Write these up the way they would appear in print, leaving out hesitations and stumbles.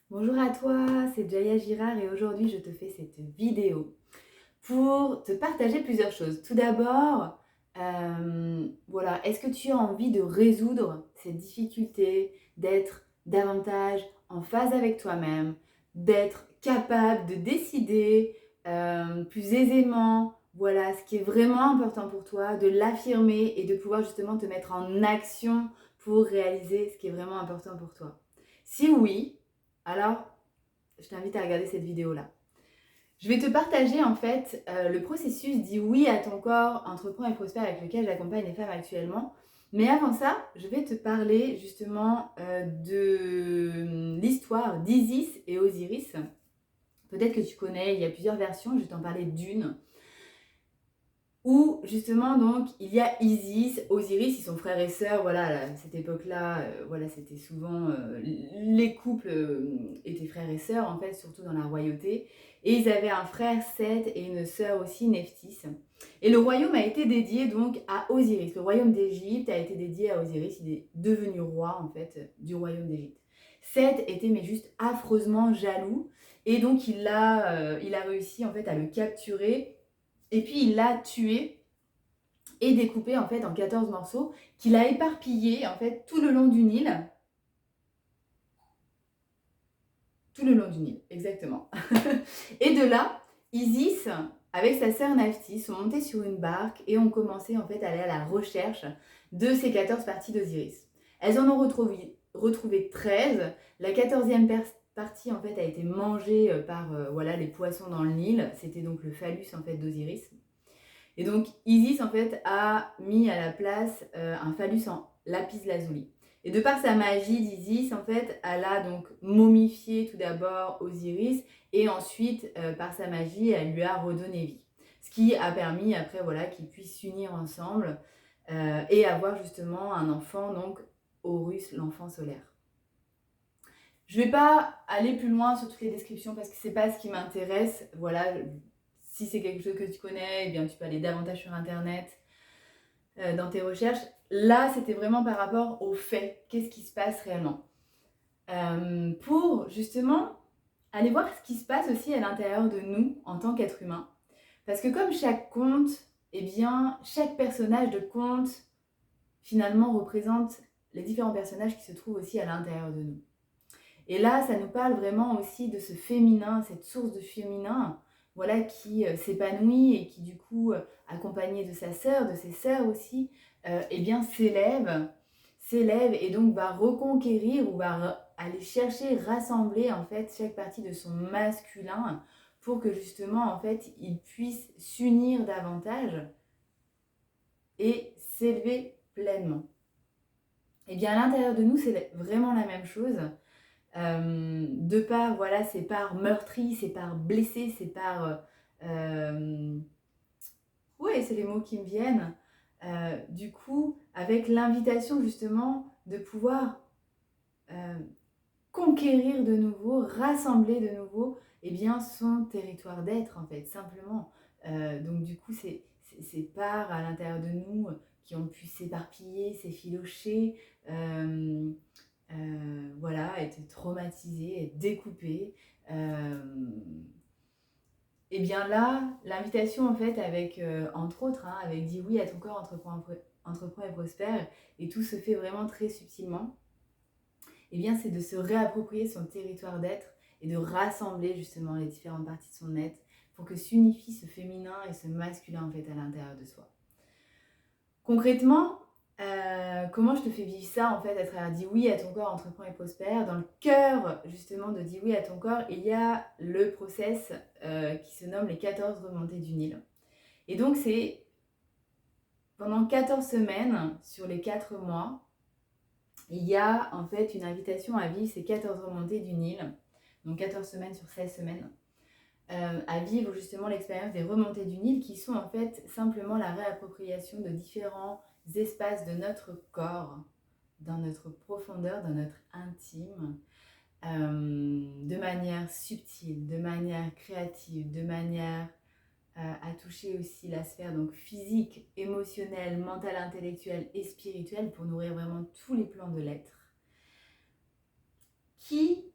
Bonjour à toi, c'est Jaya Girard et aujourd'hui je te fais cette vidéo pour te partager plusieurs choses. Tout d'abord, voilà, est-ce que tu as envie de résoudre ces difficultés, d'être davantage en phase avec toi-même, d'être capable de décider plus aisément, voilà, ce qui est vraiment important pour toi, de l'affirmer et de pouvoir justement te mettre en action pour réaliser ce qui est vraiment important pour toi. Si oui, alors je t'invite à regarder cette vidéo-là. Je vais te partager en fait le processus Dis oui à ton corps, entreprends et prospère avec lequel j'accompagne les femmes actuellement. Mais avant ça, je vais te parler justement de l'histoire d'Isis et Osiris. Peut-être que tu connais, il y a plusieurs versions, je vais t'en parler d'une. Où justement donc il y a Isis, Osiris, ils sont frères et sœurs, voilà, à cette époque-là, voilà, c'était souvent, les couples étaient frères et sœurs en fait, surtout dans la royauté. Et ils avaient un frère Seth et une sœur aussi Nephthys. Et le royaume a été dédié donc à Osiris. Le royaume d'Égypte a été dédié à Osiris, il est devenu roi en fait du royaume d'Égypte. Seth était mais juste affreusement jaloux et donc il a réussi en fait à le capturer et puis il l'a tué et découpé en fait en 14 morceaux qu'il a éparpillés en fait tout le long du Nil. Tout le long du Nil, exactement. Et de là, Isis, avec sa sœur Nephthys, sont montés sur une barque et ont commencé en fait à aller à la recherche de ces 14 parties d'Osiris. Elles en ont retrouvé 13. La 14e partie en fait a été mangée par voilà, les poissons dans le Nil. C'était donc le phallus en fait d'Osiris. Et donc Isis en fait a mis à la place un phallus en lapis-lazuli. Et de par sa magie d'Isis, en fait, elle a donc momifié tout d'abord Osiris et ensuite, par sa magie, elle lui a redonné vie. Ce qui a permis après, voilà, qu'ils puissent s'unir ensemble et avoir justement un enfant, donc Horus, l'enfant solaire. Je ne vais pas aller plus loin sur toutes les descriptions parce que ce n'est pas ce qui m'intéresse. Voilà, si c'est quelque chose que tu connais, eh bien, tu peux aller davantage sur Internet dans tes recherches. Là, c'était vraiment par rapport aux faits. Qu'est-ce qui se passe réellement pour justement aller voir ce qui se passe aussi à l'intérieur de nous en tant qu'être humain. Parce que comme chaque conte, eh bien, chaque personnage de conte finalement représente les différents personnages qui se trouvent aussi à l'intérieur de nous. Et là, ça nous parle vraiment aussi de ce féminin, cette source de féminin, voilà, qui s'épanouit et qui du coup, accompagné de sa sœur, de ses sœurs aussi, eh bien s'élève et donc va reconquérir ou va aller chercher, rassembler en fait chaque partie de son masculin pour que justement en fait il puisse s'unir davantage et s'élever pleinement. Et bien à l'intérieur de nous, c'est vraiment la même chose. De par voilà, ces parts meurtries, ces parts blessées, ces parts ouais, c'est les mots qui me viennent. Du coup, avec l'invitation justement de pouvoir conquérir de nouveau, rassembler de nouveau, eh bien, son territoire d'être, en fait, simplement. Donc, du coup, c'est ces parts à l'intérieur de nous qui ont pu s'éparpiller, s'effilocher, voilà, être traumatisées, être découpées. Et bien là, l'invitation, en fait, avec, entre autres, hein, avec Dis oui à ton corps, entreprends et prospère, et tout se fait vraiment très subtilement, eh bien, c'est de se réapproprier son territoire d'être et de rassembler justement les différentes parties de son être pour que s'unifie ce féminin et ce masculin en fait à l'intérieur de soi. Concrètement, comment je te fais vivre ça en fait à travers Dis oui à ton corps, entreprends et prospère. Dans le cœur justement de Dis oui à ton corps, il y a le process qui se nomme les 14 remontées du Nil. Et donc c'est pendant 14 semaines sur les 4 mois, il y a en fait une invitation à vivre ces 14 remontées du Nil, donc 14 semaines sur 16 semaines, à vivre justement l'expérience des remontées du Nil qui sont en fait simplement la réappropriation de différents espaces de notre corps, dans notre profondeur, dans notre intime, de manière subtile, de manière créative, de manière à toucher aussi la sphère donc physique, émotionnelle, mentale, intellectuelle et spirituelle pour nourrir vraiment tous les plans de l'être qui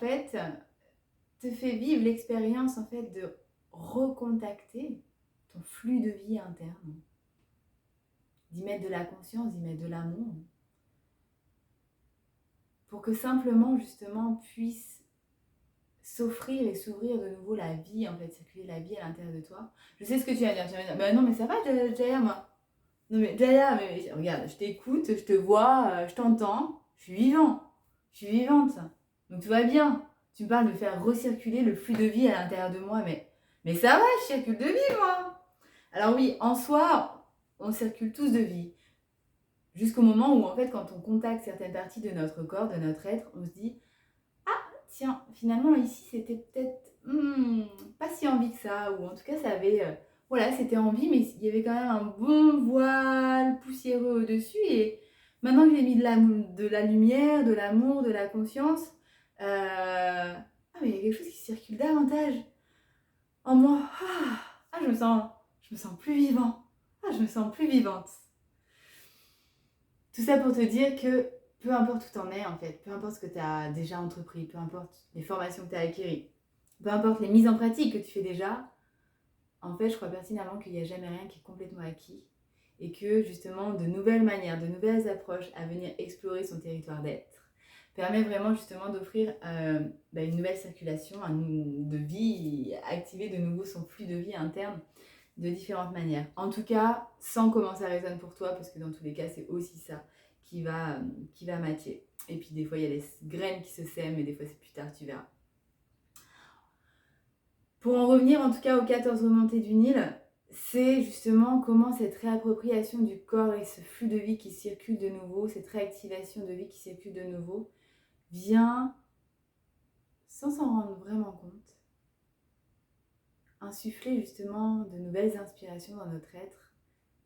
fait, te fait vivre l'expérience en fait de recontacter ton flux de vie interne, d'y mettre de la conscience, d'y mettre de l'amour, pour que simplement justement puisse s'offrir et s'ouvrir de nouveau la vie, en fait, circuler la vie à l'intérieur de toi. Je sais ce que tu vas dire, bah non mais ça va Jaya, moi. Non mais Jaya, mais regarde, je t'écoute, je te vois, je t'entends, je suis vivant, je suis vivante, donc tout va bien. Tu me parles de faire recirculer le flux de vie à l'intérieur de moi, mais ça va, je circule de vie moi. Alors oui, en soi, on circule tous de vie. Jusqu'au moment où, en fait, quand on contacte certaines parties de notre corps, de notre être, on se dit « Tiens, finalement, ici, c'était peut-être pas si envie que ça. » Ou en tout cas, ça avait... voilà, c'était envie, mais il y avait quand même un bon voile poussiéreux au-dessus. Et maintenant que j'ai mis de la lumière, de l'amour, de la conscience, mais il y a quelque chose qui circule davantage en moi. Je me sens plus vivant. Je me sens plus vivante. Tout ça pour te dire que peu importe où t'en es en fait, peu importe ce que tu as déjà entrepris, peu importe les formations que tu as acquises, peu importe les mises en pratique que tu fais déjà, en fait je crois pertinemment qu'il n'y a jamais rien qui est complètement acquis et que justement de nouvelles manières, de nouvelles approches à venir explorer son territoire d'être permet vraiment justement d'offrir une nouvelle circulation de vie, activer de nouveau son flux de vie interne de différentes manières. En tout cas, sans comment ça résonne pour toi, parce que dans tous les cas, c'est aussi ça qui va matcher. Et puis des fois, il y a les graines qui se sèment, et des fois, c'est plus tard, tu verras. Pour en revenir en tout cas aux 14 remontées du Nil, c'est justement comment cette réappropriation du corps et ce flux de vie qui circule de nouveau, cette réactivation de vie qui circule de nouveau, vient, sans s'en rendre vraiment compte, insuffler justement de nouvelles inspirations dans notre être,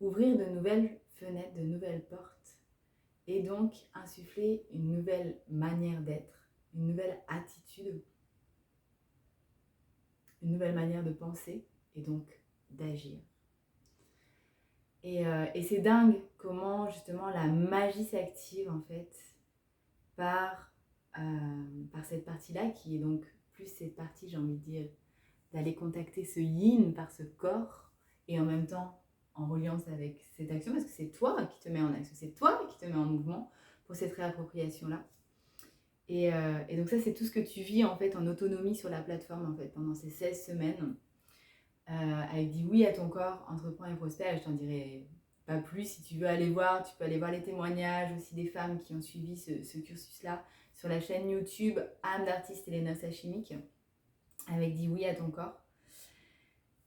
ouvrir de nouvelles fenêtres, de nouvelles portes, et donc insuffler une nouvelle manière d'être, une nouvelle attitude, une nouvelle manière de penser, et donc d'agir. Et c'est dingue comment justement la magie s'active en fait par cette partie-là, qui est donc plus cette partie, j'ai envie de dire, d'aller contacter ce yin par ce corps, et en même temps en reliance avec cette action, parce que c'est toi qui te mets en action, c'est toi qui te mets en mouvement pour cette réappropriation-là. Et donc ça, c'est tout ce que tu vis en fait en autonomie sur la plateforme en fait, pendant ces 16 semaines, avec Dis oui à ton corps, entreprends et prospère. Et je t'en dirai pas plus. Si tu veux aller voir, tu peux aller voir les témoignages aussi des femmes qui ont suivi ce cursus-là sur la chaîne YouTube Âme d'artiste et les noces alchimiques, avec Dis oui à ton corps.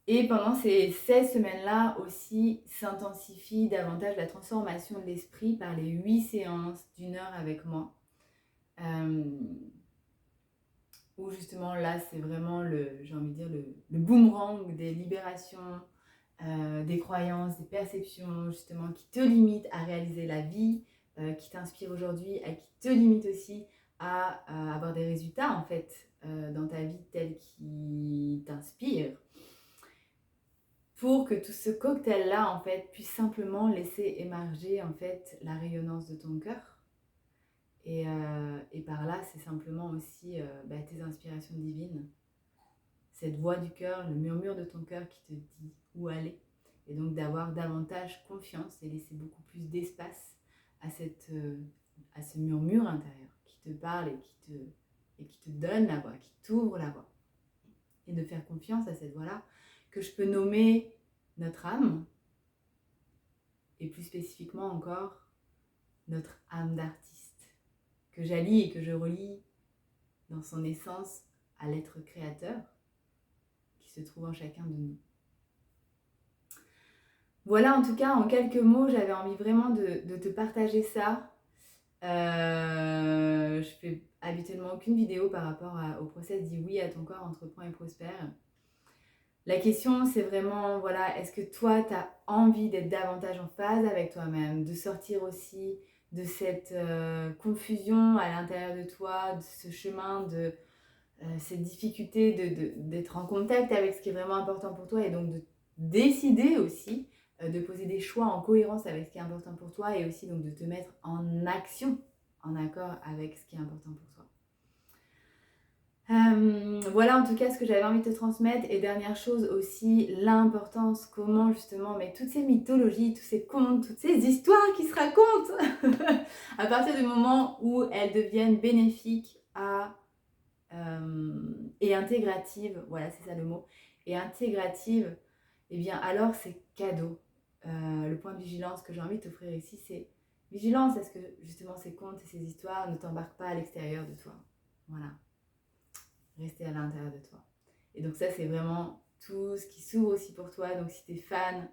Et pendant ces 16 semaines-là aussi, s'intensifie davantage la transformation de l'esprit par les 8 séances d'1 heure avec moi. Où justement là, c'est vraiment j'ai envie de dire, le boomerang des libérations, des croyances, des perceptions justement qui te limitent à réaliser la vie qui t'inspire aujourd'hui, et qui te limitent aussi à avoir des résultats en fait dans ta vie telle qui t'inspire, pour que tout ce cocktail-là, en fait, puisse simplement laisser émerger, en fait, la rayonnance de ton cœur. Et par là, c'est simplement aussi tes inspirations divines. Cette voix du cœur, le murmure de ton cœur qui te dit où aller. Et donc d'avoir davantage confiance et laisser beaucoup plus d'espace à ce murmure intérieur qui te parle et qui te donne la voix, qui t'ouvre la voix. Et de faire confiance à cette voix-là, que je peux nommer notre âme, et plus spécifiquement encore notre âme d'artiste, que j'allie et que je relie dans son essence à l'être créateur qui se trouve en chacun de nous. Voilà, en tout cas, en quelques mots, j'avais envie vraiment de te partager ça. Je fais habituellement aucune vidéo par rapport au process Dis oui à ton corps, entreprends et prospère. La question, c'est vraiment, voilà, est-ce que toi, tu as envie d'être davantage en phase avec toi-même, de sortir aussi de cette confusion à l'intérieur de toi, de ce chemin, de cette difficulté d'être en contact avec ce qui est vraiment important pour toi, et donc de décider aussi de poser des choix en cohérence avec ce qui est important pour toi, et aussi donc de te mettre en action, en accord avec ce qui est important pour toi. Voilà en tout cas ce que j'avais envie de te transmettre. Et dernière chose aussi, l'importance, comment justement, mais toutes ces mythologies, tous ces contes, toutes ces histoires qui se racontent, à partir du moment où elles deviennent bénéfiques et intégratives, voilà c'est ça le mot, et intégratives, eh bien alors c'est cadeau. Le point de vigilance que j'ai envie de t'offrir ici, c'est vigilance à ce que justement ces contes et ces histoires ne t'embarquent pas à l'extérieur de toi. Voilà. Rester à l'intérieur de toi. Et donc ça, c'est vraiment tout ce qui s'ouvre aussi pour toi. Donc si tu es fan,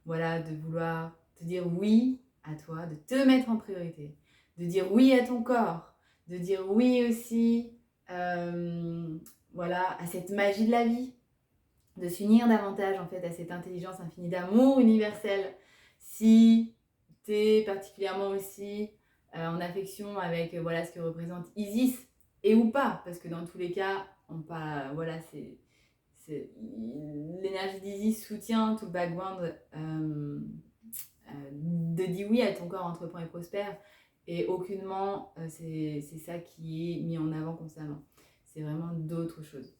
voilà, de vouloir te dire oui à toi, de te mettre en priorité, de dire oui à ton corps, de dire oui aussi, voilà, à cette magie de la vie, de s'unir davantage en fait à cette intelligence infinie d'amour universel. Si tu es particulièrement aussi en affection avec voilà ce que représente Isis et ou pas, parce que dans tous les cas, voilà, l'énergie d'Isis soutient tout le background de dis oui à ton corps entreprend et prospère, et aucunement c'est ça qui est mis en avant constamment. C'est vraiment d'autres choses.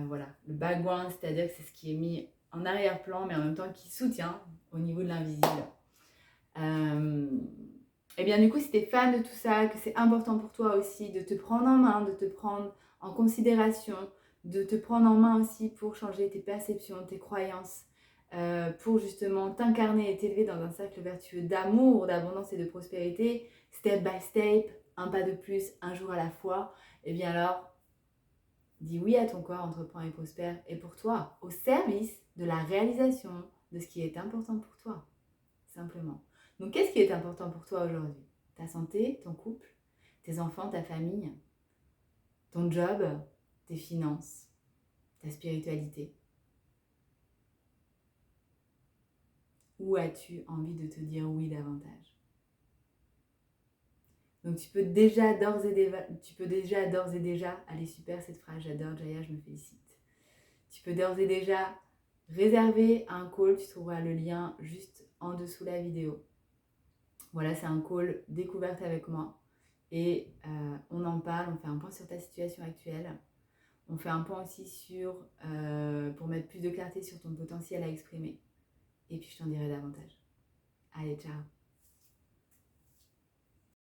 Voilà, le background, c'est-à-dire que c'est ce qui est mis en arrière-plan, mais en même temps qui soutient au niveau de l'invisible. Et bien du coup, si tu es fan de tout ça, que c'est important pour toi aussi de te prendre en main, de te prendre en considération, de te prendre en main aussi pour changer tes perceptions, tes croyances, pour justement t'incarner et t'élever dans un cercle vertueux d'amour, d'abondance et de prospérité, step by step, un pas de plus, un jour à la fois, et bien alors, dis oui à ton corps, entreprends et prospère, et pour toi, au service de la réalisation de ce qui est important pour toi, simplement. Donc, qu'est-ce qui est important pour toi aujourd'hui? Ta santé, ton couple, tes enfants, ta famille, ton job, tes finances, ta spiritualité. Où as-tu envie de te dire oui davantage? Donc, tu peux déjà d'ores et déjà, allez super cette phrase, j'adore Jaya, je me félicite. Tu peux d'ores et déjà réserver un call, tu trouveras le lien juste en dessous la vidéo. Voilà, c'est un call découverte avec moi et on en parle, on fait un point sur ta situation actuelle. On fait un point aussi pour mettre plus de clarté sur ton potentiel à exprimer. Et puis je t'en dirai davantage. Allez, ciao!